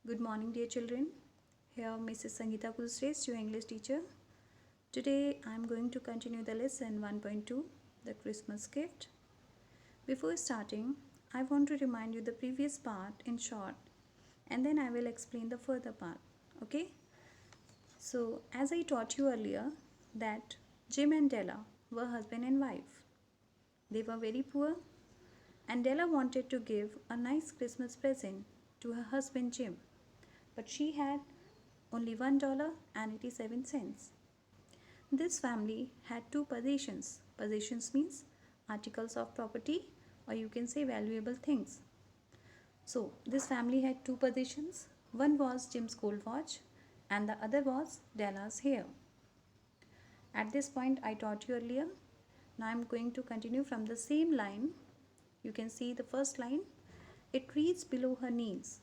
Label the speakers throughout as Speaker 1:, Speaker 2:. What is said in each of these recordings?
Speaker 1: Good morning, dear children. Here, Mrs. Sangeeta Kulsres, your English teacher. Today, I am going to continue the lesson 1.2, the Christmas gift. Before starting, I want to remind you the previous part in short, and then I will explain the further part. Okay? So, as I taught you earlier, that Jim and Della were husband and wife. They were very poor, and Della wanted to give a nice Christmas present to her husband Jim, but she had only $1.87. This family had two possessions. Possessions means articles of property, or you can say valuable things. So, this family had two possessions. One was Jim's gold watch, and the other was Della's hair. At this point, I taught you earlier. Now, I am going to continue from the same line. You can see the first line. It reads below her knees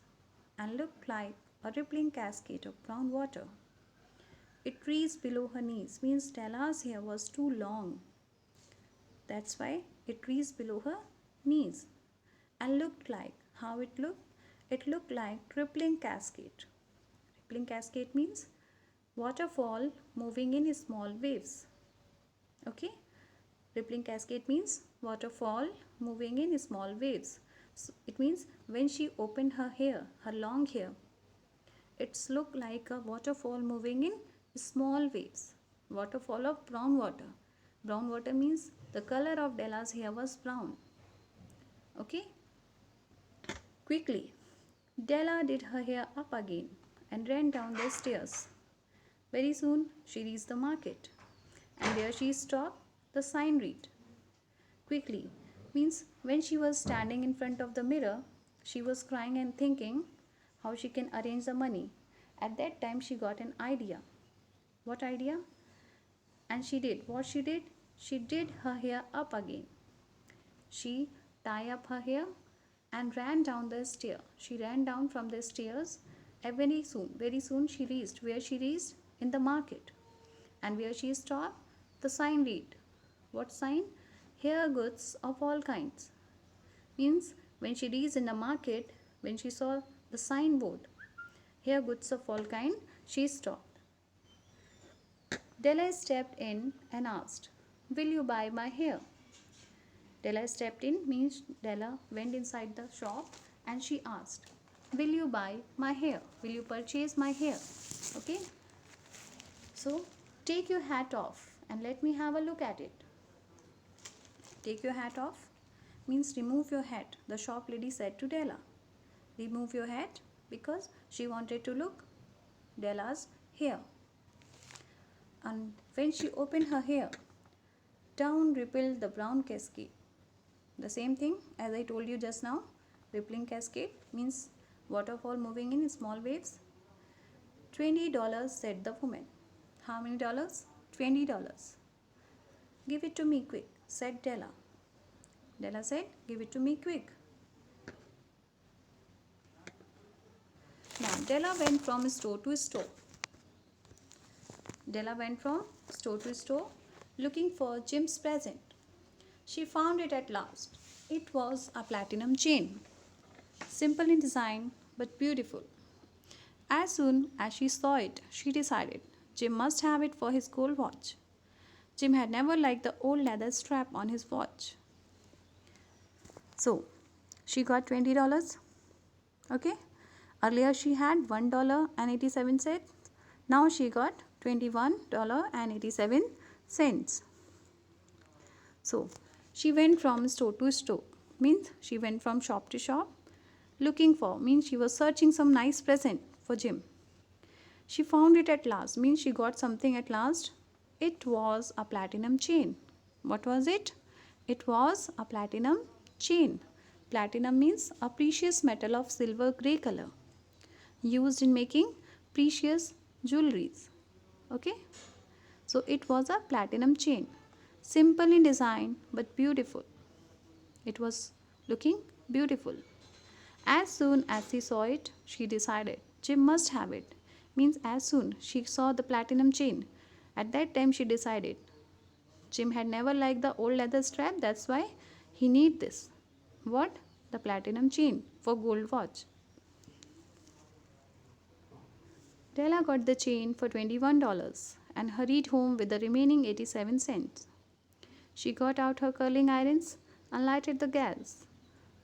Speaker 1: and looked like a rippling cascade of brown water. It reads below her knees means Della's hair was too long. That's why it reads below her knees and looked like how it looked. It looked like rippling cascade. Rippling cascade means waterfall moving in small waves. Okay? Rippling cascade means waterfall moving in small waves. So it means when she opened her hair, her long hair, it's looked like a waterfall moving in small waves. Waterfall of brown water. Brown water means the color of Della's hair was brown. Okay? Quickly, Della did her hair up again and ran down the stairs. Very soon, she reached the market. And there she stopped. The sign read. Quickly means when she was standing in front of the mirror, she was crying and thinking how she can arrange the money. At that time, she got an idea. What idea? And she did. What she did? She did her hair up again. She tied up her hair and ran down the stair. She ran down from the stairs and very soon she reached. Where she reached? In the market. And where she stopped? The sign read. What sign? Hair goods of all kinds. Means when she reached in the market, when she saw the signboard, hair goods of all kind, she stopped. Della stepped in and asked, "Will you buy my hair?" Della stepped in means Della went inside the shop and she asked, "Will you buy my hair? Will you purchase my hair?" Okay? So, take your hat off and let me have a look at it. Take your hat off means remove your hat. The shop lady said to Della, remove your hat because she wanted to look Della's hair. And when she opened her hair, down rippled the brown cascade. The same thing as I told you just now. Rippling cascade means waterfall moving in small waves. $20, said the woman. How many dollars? $20. Give it to me quick, said Della. Della said, give it to me quick. Now, Della went from store to store. Della went from store to store looking for Jim's present. She found it at last. It was a platinum chain. Simple in design but beautiful. As soon as she saw it, she decided Jim must have it for his gold watch. Jim had never liked the old leather strap on his watch. So, she got $20. Okay? Earlier she had $1.87. Now she got $21.87. So, she went from store to store. Means she went from shop to shop. Looking for means she was searching some nice present for Jim. She found it at last. Means she got something at last. It was a platinum chain. What was it? It was a platinum chain. Platinum means a precious metal of silver grey color used in making precious jewelries. Okay? So it was a platinum chain. Simple in design but beautiful. It was looking beautiful. As soon as she saw it, she decided Jim must have it. Means as soon she saw the platinum chain, at that time she decided Jim had never liked the old leather strap, that's why he need this. What? The platinum chain for gold watch. Della got the chain for $21 and hurried home with the remaining 87 cents. She got out her curling irons and lighted the gas.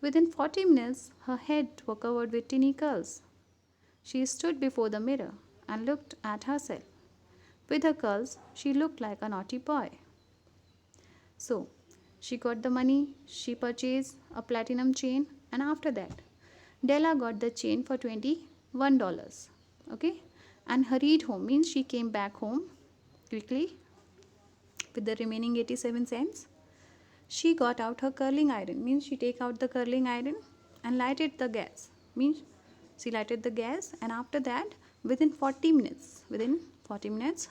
Speaker 1: Within 40 minutes, her head was covered with tiny curls. She stood before the mirror and looked at herself. With her curls, she looked like a naughty boy. So, she got the money, she purchased a platinum chain, and after that, Della got the chain for $21. Okay? And hurried home means she came back home quickly with the remaining 87 cents. She got out her curling iron means she take out the curling iron and lighted the gas means she lighted the gas, and after that within 40 minutes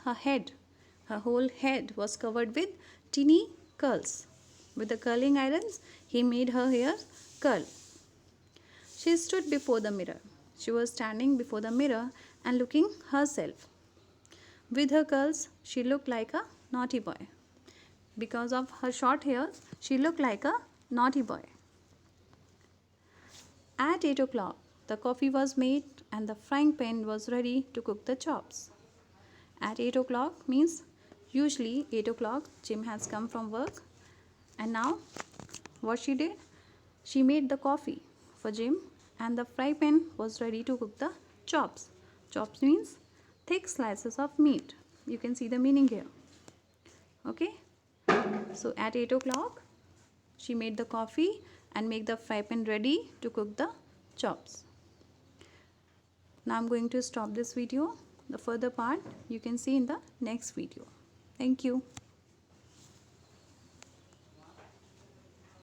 Speaker 1: her whole head was covered with teeny curls. With the curling irons he made her hair curl. She stood before the mirror. She was standing before the mirror and looking herself. With her curls she looked like a naughty boy. Because of her short hair, she looked like a naughty boy. At 8 o'clock, the coffee was made and the frying pan was ready to cook the chops. At 8 o'clock means usually 8 o'clock Jim has come from work, and now what she did? She made the coffee for Jim and the fry pan was ready to cook the chops. Chops means thick slices of meat. You can see the meaning here. Okay? So at 8 o'clock, she made the coffee and make the fry pan ready to cook the chops. Now I'm going to stop this video. The further part you can see in the next video. Thank you.